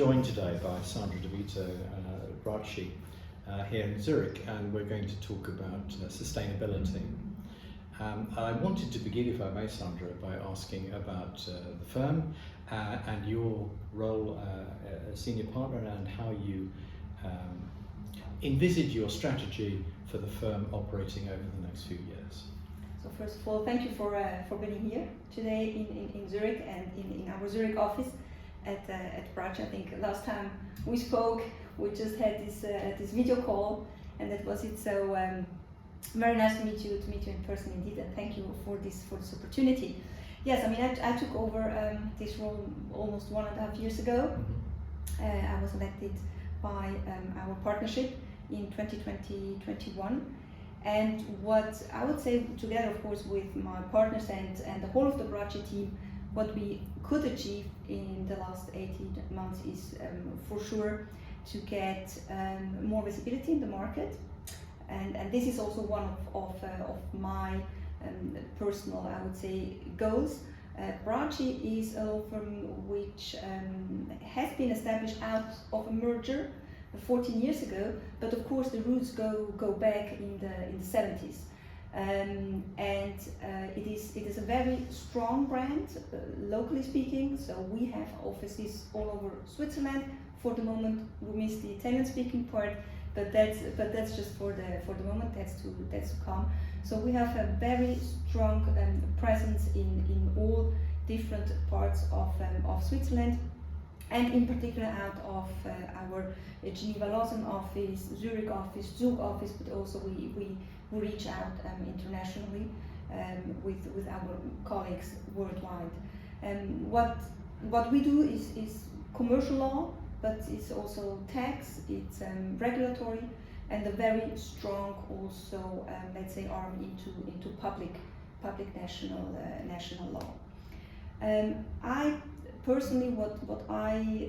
joined today by Sandra Vito, branch chief here in Zurich, and we're going to talk about sustainability. I wanted to begin, if I may, Sandra, by asking about the firm and your role as senior partner and how you envisage your strategy for the firm operating over the next few years. So first of all, thank you for being here today in Zurich and in our Zurich office at Branch. I think last time we spoke, we just had this video call, and that was it. So very nice to meet you in person indeed, and thank you for this opportunity. Yes, I mean I took over this role almost 1.5 years ago. I was elected by our partnership in 2020-21. And what I would say, together of course with my partners and the whole of the Brace team, what we could achieve in the last 18 months is for sure to get more visibility in the market. And this is also one of my personal, I would say, goals. Brace is a law firm which has been established out of a merger 14 years ago, but of course the roots go back in the 70s, and it is a very strong brand, locally speaking. So we have offices all over Switzerland. For the moment, we miss the Italian-speaking part, but that's just for the moment. That's to come. So we have a very strong presence in all different parts of Switzerland. And in particular out of our Geneva-Lausanne office, Zurich office, Zug office, but also we reach out internationally with our colleagues worldwide. What we do is commercial law, but it's also tax, it's regulatory, and a very strong also, let's say, arm into public national law. I personally, what I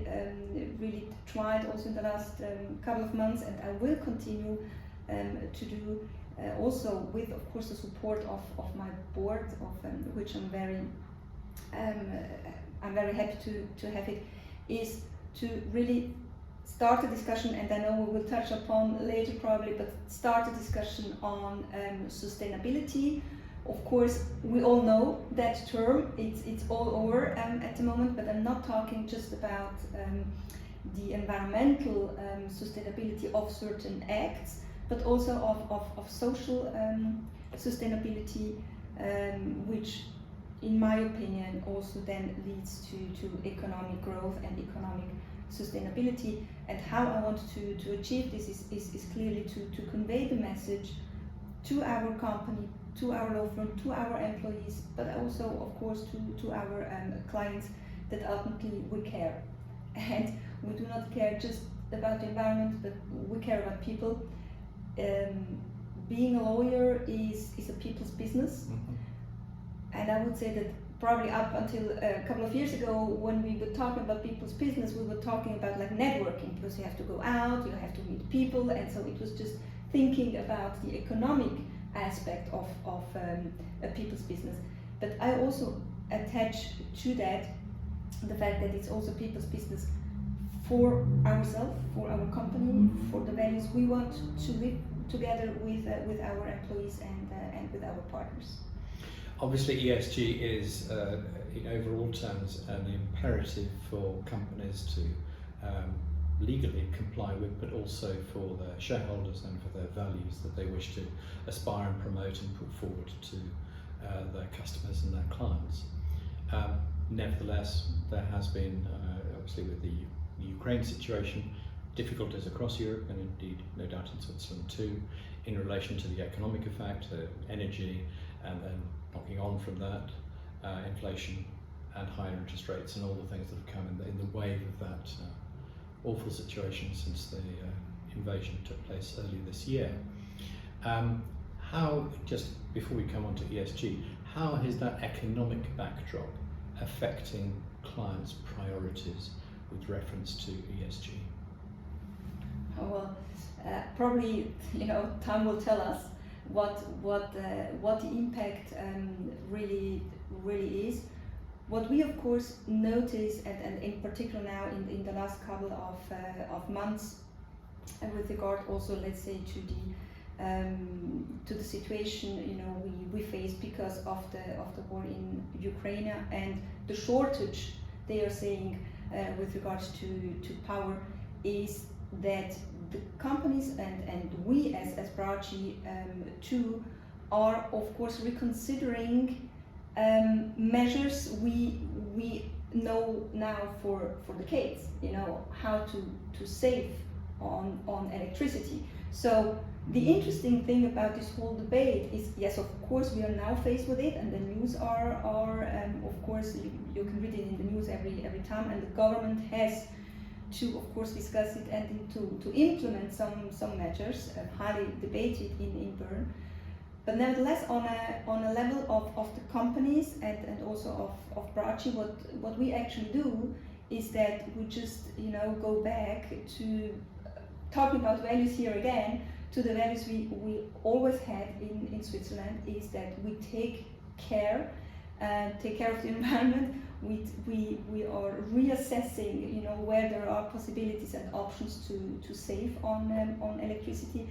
really tried also in the last couple of months, and I will continue to do also with, of course, the support of my board, of which I'm very happy to have it, is to really start a discussion, and I know we will touch upon later probably, but start a discussion on sustainability. Of course, we all know that term, it's all over at the moment, but I'm not talking just about the environmental sustainability of certain acts, but also of social sustainability, which in my opinion also then leads to economic growth and economic sustainability. And how I want to achieve this is clearly to convey the message to our company, to our law firm, to our employees, but also of course to our clients, that ultimately we care. And we do not care just about the environment, but we care about people. Being a lawyer is a people's business. And I would say that probably up until a couple of years ago, when we were talking about people's business, we were talking about like networking, because you have to go out, you have to meet people, and so it was just thinking about the economic aspect of a people's business. But I also attach to that the fact that it's also people's business for ourselves, for our company, for the values we want to live together with our employees and with our partners. Obviously, ESG is, in overall terms, an imperative for companies to legally comply with, but also for their shareholders and for their values that they wish to aspire and promote and put forward to their customers and their clients. Nevertheless, there has been, obviously with the Ukraine situation, difficulties across Europe, and indeed no doubt in Switzerland too, in relation to the economic effect, energy, and then knocking on from that, inflation and higher interest rates and all the things that have come in the wave of that awful situation since the invasion took place earlier this year. How, just before we come on to ESG, how is that economic backdrop affecting clients' priorities with reference to ESG? Well, probably, time will tell us what the impact really is. what we of course notice, and in particular now in the last couple of months, and with regard also, let's say, to the situation we face because of the war in Ukraine and the shortage they are saying with regards to power, is that the companies and we as Bieri too are of course reconsidering measures we know now for decades, how to save on electricity. So the interesting thing about this whole debate is, yes, of course we are now faced with it, and the news are of course you can read it in the news every time, and the government has to of course discuss it and to implement some measures, highly debated in Bern. But nevertheless, on a level of the companies and also of Bieri, what we actually do is that we just go back to talking about values here again, to the values we always had in Switzerland, is that we take care of the environment. We are reassessing where there are possibilities and options to save on electricity.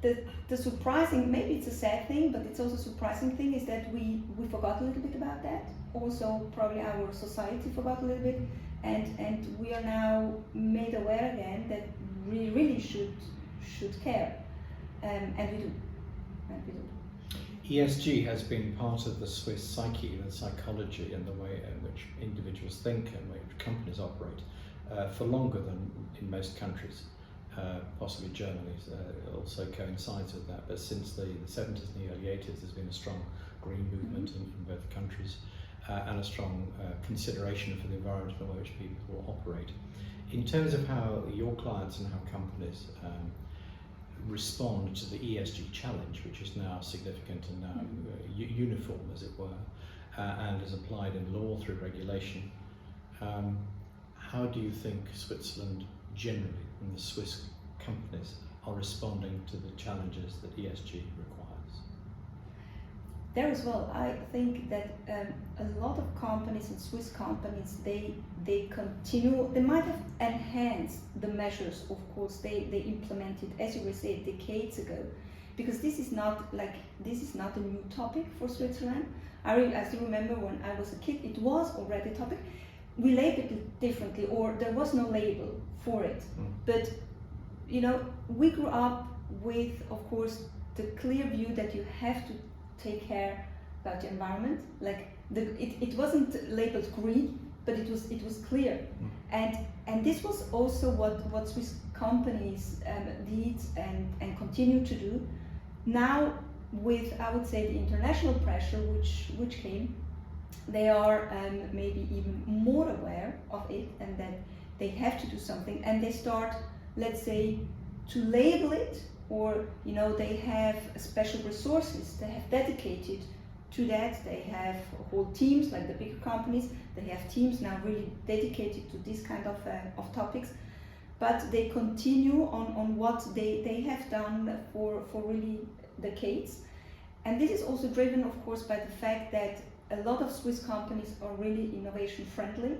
The surprising, maybe it's a sad thing, but it's also a surprising thing, is that we forgot a little bit about that. Also, probably our society forgot a little bit, and we are now made aware again that we really should care, and we do. ESG has been part of the Swiss psyche and psychology and the way in which individuals think and the way in which companies operate for longer than in most countries. Possibly Germany also coincides with that, but since the 70s and the early 80s there's been a strong green movement in both countries and a strong consideration for the environment in which people operate. In terms of how your clients and how companies respond to the ESG challenge, which is now significant and now uniform, as it were, and is applied in law through regulation, how do you think Switzerland generally and the Swiss companies are responding to the challenges that ESG requires? There as well, I think that a lot of companies and Swiss companies, they continue, they might have enhanced the measures, of course, they implemented, as you were saying, decades ago, because this is not a new topic for Switzerland. I still remember when I was a kid, it was already a topic. We labeled it differently, or there was no label for it. But we grew up with, of course, the clear view that you have to take care about the environment. Like it wasn't labeled green, but it was clear. And this was also what Swiss companies did and continue to do. Now, with, I would say, the international pressure which came, they are maybe even more aware of it, and that they have to do something, and they start, let's say, to label it, or they have special resources they have dedicated to that. They have whole teams, like the bigger companies, they have teams now really dedicated to this kind of topics, but they continue on what they have done for really decades. And this is also driven, of course, by the fact that a lot of Swiss companies are really innovation friendly.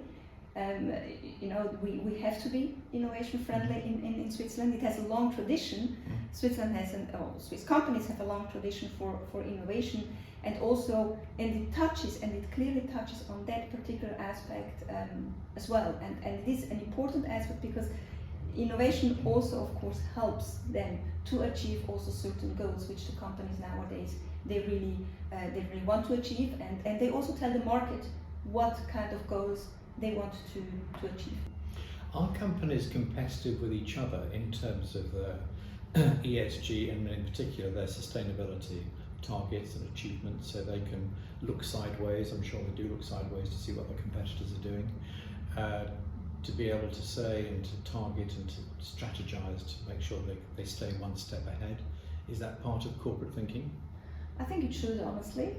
We have to be innovation friendly in Switzerland. It has a long tradition. Switzerland has Swiss companies have a long tradition for innovation, and it clearly touches on that particular aspect as well. And it is an important aspect, because innovation also, of course, helps them to achieve also certain goals which the companies nowadays they really want to achieve, and they also tell the market what kind of goals they want to achieve. Are companies competitive with each other in terms of their ESG and in particular their sustainability targets and achievements, so they can look sideways? I'm sure they do look sideways to see what their competitors are doing, to be able to say and to target and to strategize to make sure they stay one step ahead. Is that part of corporate thinking? I think it should, honestly,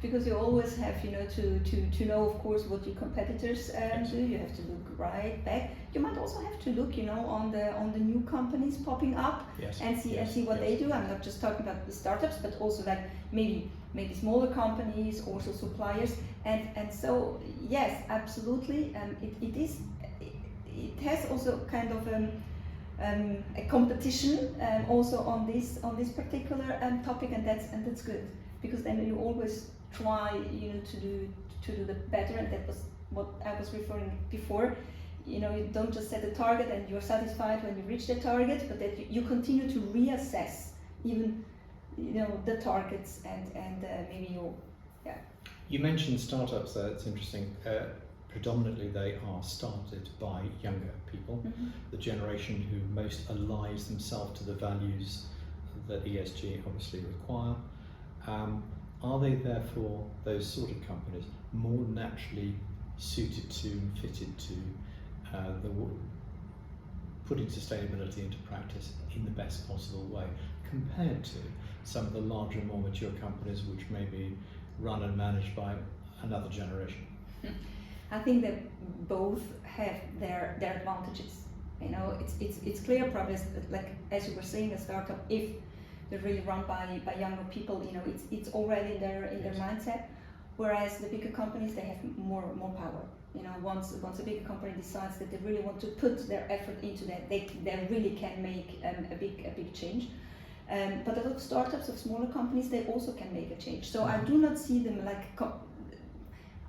because you always have, to know, of course, what your competitors do. You have to look right back. You might also have to look, on the new companies popping up, and see what they do. I'm not just talking about the startups, but also like maybe smaller companies, also suppliers, And so yes, absolutely. It has also kind of a competition also on this particular topic, and that's good, because then you always try to do the better, and that was what I was referring before. You don't just set a target and you're satisfied when you reach the target, but that you continue to reassess even the targets and maybe You mentioned startups there. It's interesting. Predominantly they are started by younger people, the generation who most aligns themselves to the values that ESG obviously require. Are they therefore, those sort of companies, more naturally suited to and fitted to putting sustainability into practice in the best possible way, compared to some of the larger, more mature companies which may be run and managed by another generation? I think that both have their advantages. It's clear progress, like as you were saying, a startup, if they're really run by younger people, it's already in their mindset. Whereas the bigger companies, they have more power. Once a bigger company decides that they really want to put their effort into that, they really can make a big change. But a lot of startups, of smaller companies, they also can make a change. So I do not see them like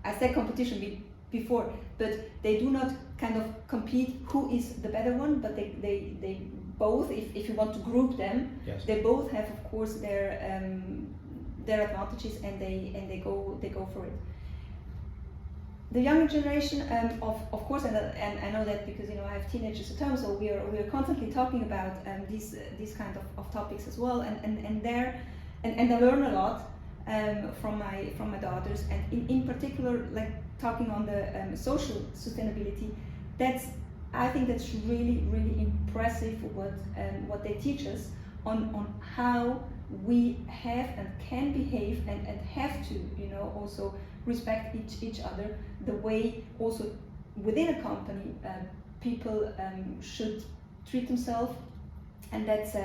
I said competition before, but they do not kind of compete who is the better one, but they both, if you want to group them, yes, they both have, of course, their advantages, and they go for it. The younger generation, of course, and I know that because I have teenagers at home, so we are constantly talking about these kind of topics as well, and I learn a lot from my daughters, and in particular, like talking on the social sustainability. I think that's really impressive what they teach us on how we have and can behave and have to also respect each other, the way also within a company people should treat themselves, and that's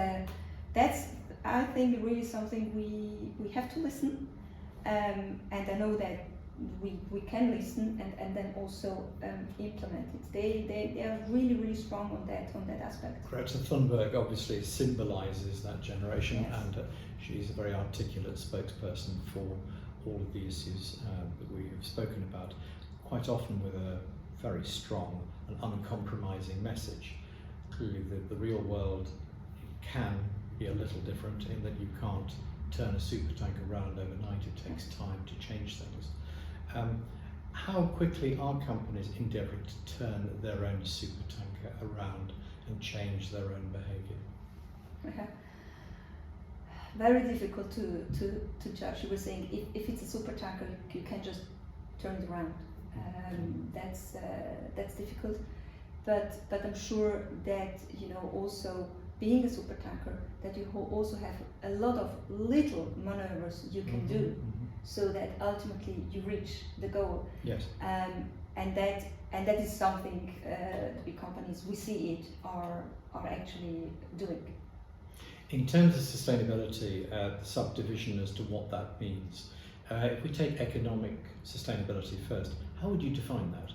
I think really something we have to listen, and I know that we can listen and then also implement it. They are really strong on that aspect. Greta Thunberg obviously symbolises that generation, yes, and she's a very articulate spokesperson for all of the issues that we have spoken about, quite often with a very strong and uncompromising message. Clearly the real world can be a little different in that you can't turn a supertanker around overnight. It takes time to change things. How quickly are companies endeavouring to turn their own supertanker around and change their own behaviour? Very difficult to judge. You were saying if it's a supertanker, you can just turn it around. That's difficult, but I'm sure that also being a supertanker, that you also have a lot of little maneuvers you can do, so that ultimately you reach the goal. Yes. And that is something the big companies, we see it, are actually doing. In terms of sustainability, the subdivision as to what that means, if we take economic sustainability first, how would you define that?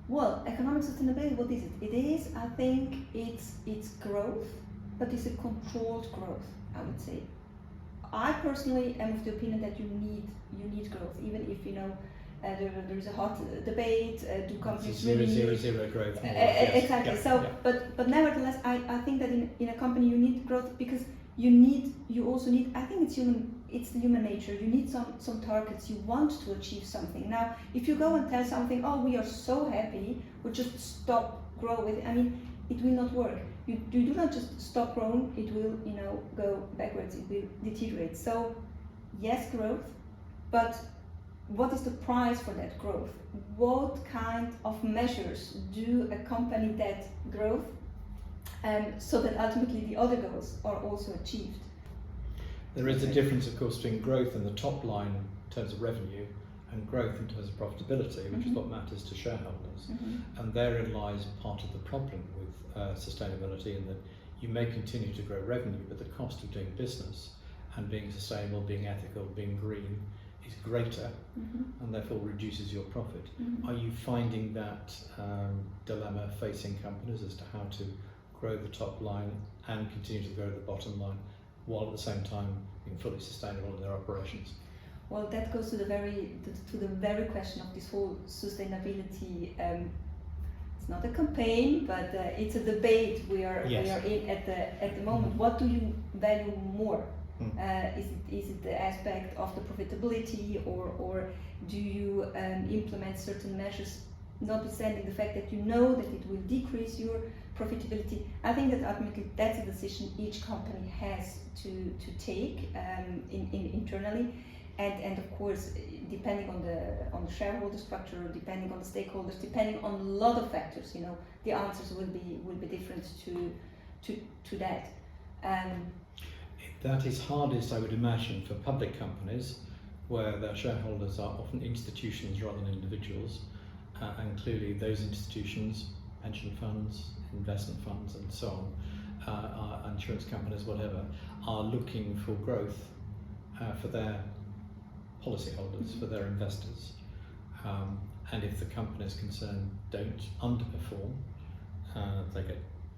Well, economic sustainability, what is it? It is, I think, it's growth, but it's a controlled growth, I would say. I personally am of the opinion that you need growth, even if there is a hot debate. Do companies really need zero growth? Exactly. Yeah, so, yeah. But nevertheless, I think that in a company you need growth, because you also need. I think it's the human nature. You need some targets. You want to achieve something. Now, if you go and tell something, oh, we are so happy, we just stop growing. I mean, it will not work. You do not just stop growing. It will go backwards. It will deteriorate. So, yes, growth, but what is the price for that growth? What kind of measures do accompany that growth, so that ultimately the other goals are also achieved? There is a difference, of course, between growth in the top line in terms of revenue and growth in terms of profitability, which is what matters to shareholders. And therein lies part of the problem with sustainability, in that you may continue to grow revenue, but the cost of doing business and being sustainable, being ethical, being green is greater and therefore reduces your profit. Are you finding that dilemma facing companies as to how to grow the top line and continue to grow the bottom line while at the same time being fully sustainable in their operations? Well, that goes to the very question of this whole sustainability. It's not a campaign, but it's a debate we are in at the moment. What do you value more? Is it the aspect of the profitability, or do you implement certain measures, notwithstanding the fact that you know that it will decrease your profitability? I think that ultimately that's a decision each company has to take internally, and of course, depending on the shareholder structure, depending on the stakeholders, depending on a lot of factors, the answers will be different to that. That is hardest, I would imagine, for public companies where their shareholders are often institutions rather than individuals, and clearly those institutions, pension funds, investment funds and so on, insurance companies, whatever, are looking for growth for their policyholders, for their investors. And if the companies concerned don't underperform,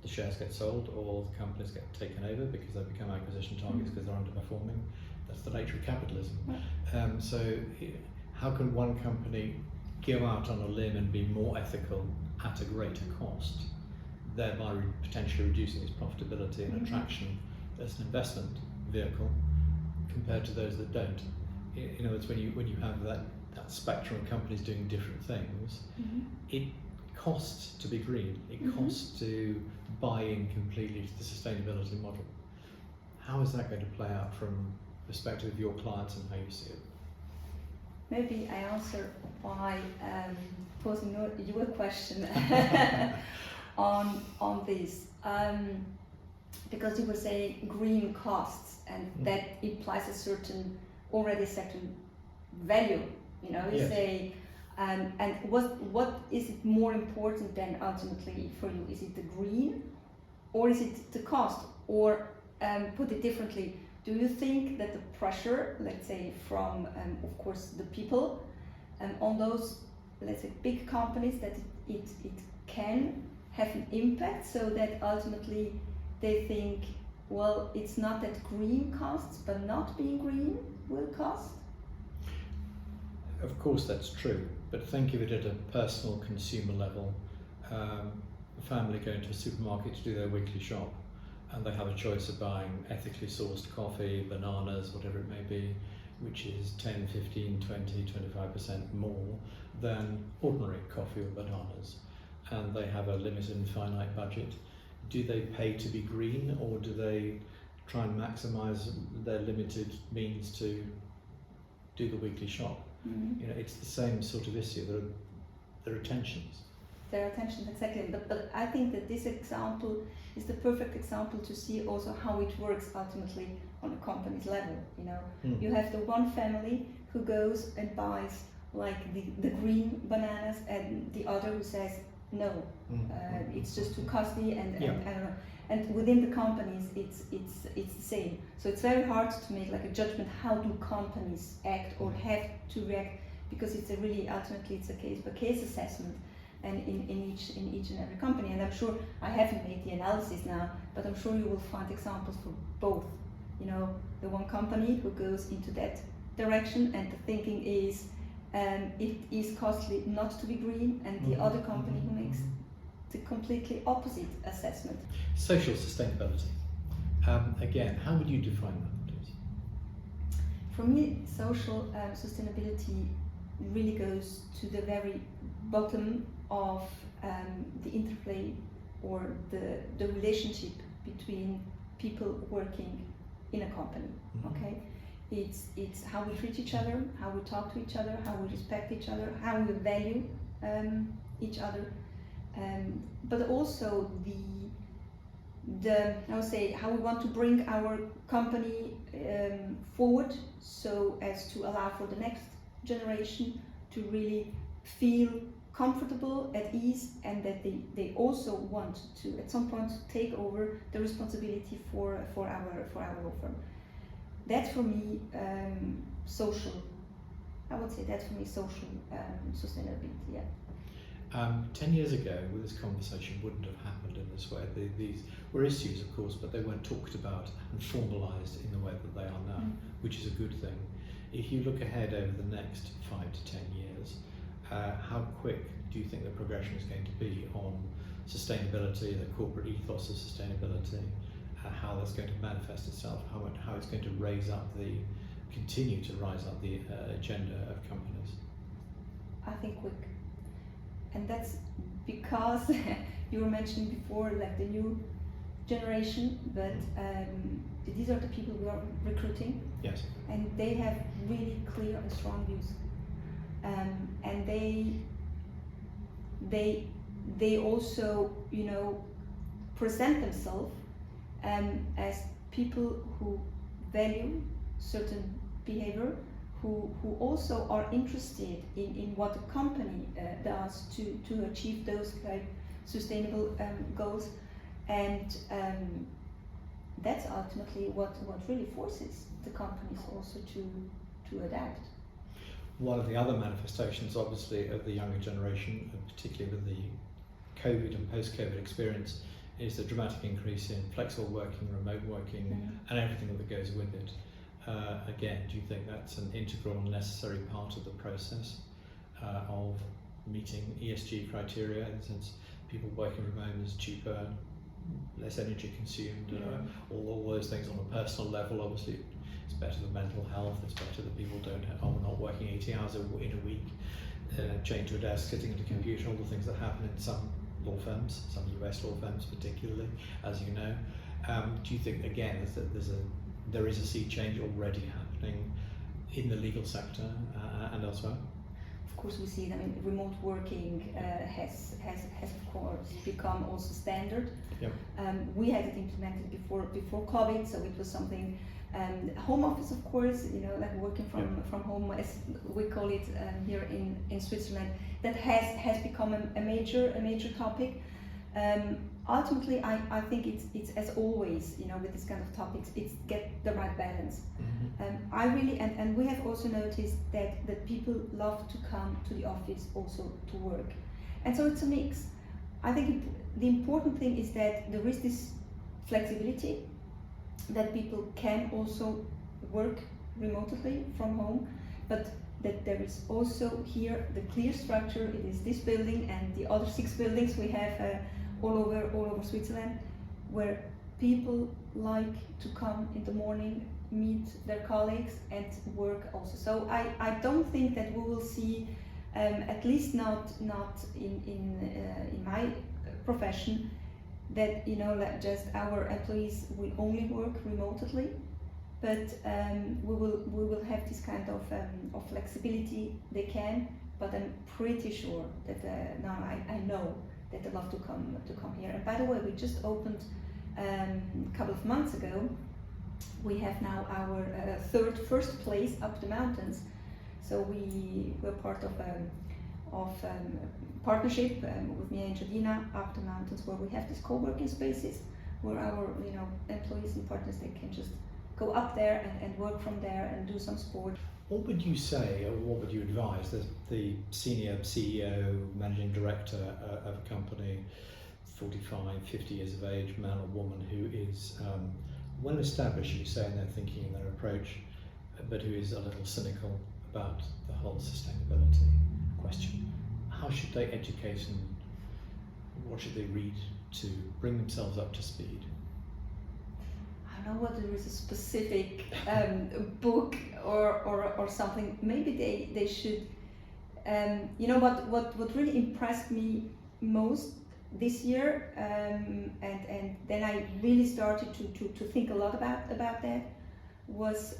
the shares get sold or the companies get taken over because they become acquisition targets because they're underperforming. That's the nature of capitalism. So how can one company go out on a limb and be more ethical at a greater cost, thereby potentially reducing its profitability and attraction as an investment vehicle compared to those that don't? In other words, when you have that spectrum of companies doing different things, it costs to be green, it costs to buy in completely to the sustainability model. How is that going to play out from the perspective of your clients and how you see it? Maybe I answer by posing you a question on this, because you were saying green costs, and that implies a certain value. You say, and what is it more important than ultimately for you? Is it the green, or is it the cost? Or put it differently, do you think that the pressure, let's say from of course the people, on those, let's say, big companies, that it can have an impact, so that ultimately they think, well, it's not that green costs, but not being green will cost? Of course that's true, but think of it at a personal consumer level. A family going to a supermarket to do their weekly shop, and they have a choice of buying ethically sourced coffee, bananas, whatever it may be, which is 10, 15, 20, 25% more than ordinary coffee or bananas, and they have a limited and finite budget. Do they pay to be green, or do they try and maximise their limited means to do the weekly shop? It's the same sort of issue. There are tensions. There are tensions, exactly. But I think that this example is the perfect example to see also how it works ultimately on a company's level. You have the one family who goes and buys like the green bananas, and the other who says no, it's just too costly, and I don't know. And within the companies, it's the same. So it's very hard to make like a judgment. How do companies act or have to react? Because it's ultimately it's a case by case assessment, and in each and every company. And I'm sure I haven't made the analysis now, but I'm sure you will find examples for both. The one company who goes into that direction, and the thinking is, it is costly not to be green, and the other company who makes the completely opposite assessment. Social sustainability. Again, how would you define that, please? For me, social sustainability really goes to the very bottom of the interplay or the relationship between people working in a company. Okay, it's how we treat each other, how we talk to each other, how we respect each other, how we value each other. But also I would say how we want to bring our company forward, so as to allow for the next generation to really feel comfortable, at ease, and that they also want to at some point take over the responsibility for our law firm. That's for me social I would say that's for me social sustainability. Yeah. 10 years ago, this conversation wouldn't have happened in this way. These were issues, of course, but they weren't talked about and formalised in the way that they are now, which is a good thing. If you look ahead over the next 5 to 10 years, how quick do you think the progression is going to be on sustainability, the corporate ethos of sustainability, how that's going to manifest itself, how it's going to continue to rise up the agenda of companies? I think quick. And that's because you were mentioning before, like the new generation, but these are the people we are recruiting. Yes. And they have really clear and strong views. And they also, present themselves as people who value certain behavior, who also are interested in what the company does to achieve those sustainable goals, and that's ultimately what really forces the companies also to adapt. One of the other manifestations, obviously, of the younger generation, and particularly with the COVID and post-COVID experience, is the dramatic increase in flexible working, remote working, and everything that goes with it. Again, do you think that's an integral and necessary part of the process of meeting ESG criteria, in the sense people working from home is cheaper, less energy consumed, all those things on a personal level? Obviously, it's better for mental health, it's better that people are not working 80 hours in a week, chained to a desk, sitting at a computer, all the things that happen in some law firms, some US law firms particularly, as you know. Do you think, again, that there is a sea change already happening in the legal sector and elsewhere? Of course, we see it. I mean, remote working has of course become also standard. Yep. We had it implemented before COVID, so it was something. Home office, of course, like working from home, as we call it here in Switzerland, that has become a major topic. Ultimately, I think it's as always, with this kind of topics, it's get the right balance. I really, and we have also noticed that people love to come to the office also to work, and so it's a mix. I think the important thing is that there is this flexibility, that people can also work remotely from home, but that there is also here the clear structure. It is this building and the other 6 buildings we have all over Switzerland, where people like to come in the morning, meet their colleagues and work also. So I don't think that we will see, at least not in my profession, that like just our employees will only work remotely, but we will have this kind of flexibility. They can, but I'm pretty sure that now I know that they love to come here. And by the way, we just opened a couple of months ago. We have now our first place up the mountains. So we're part of partnership with me and Jadina up the mountains, where we have these co-working spaces where our employees and partners, they can just go up there and work from there and do some sport. What would you say, or what would you advise the senior CEO, managing director of a company, 45, 50 years of age, man or woman, who is well established, you say, in their thinking and their approach, but who is a little cynical about the whole sustainability question? How should they educate, and what should they read to bring themselves up to speed? I don't know whether there is a specific book or something. Maybe they should. What really impressed me most this year, and then I really started to think a lot about that, was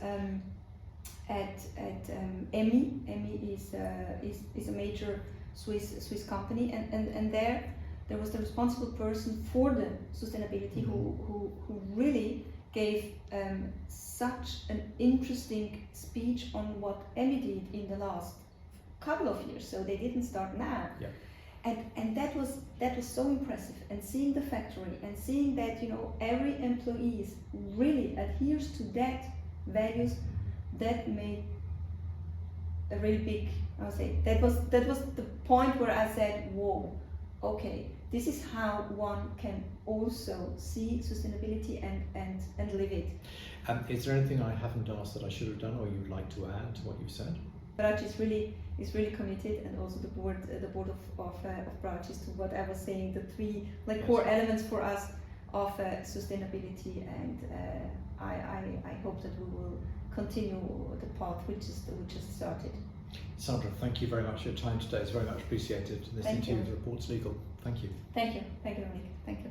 at EMI. EMI is a major Swiss company, and there was the responsible person for the sustainability who really gave such an interesting speech on what EMI did in the last couple of years. So they didn't start now. Yeah. And that was so impressive, and seeing the factory and seeing that every employee really adheres to that values, that made a really big, I would say, that was the point where I said, whoa, okay, this is how one can also see sustainability and live it. Is there anything I haven't asked that I should have done, or you'd like to add to what you've said? Brach is really committed, and also the board of Brach is to what I was saying, the three core elements for us of sustainability, and I hope that we will continue the path which is started. Sandra, thank you very much for your time today. It's very much appreciated. Listening to you with Reports Legal. Thank you. Thank you, Dominic. Thank you.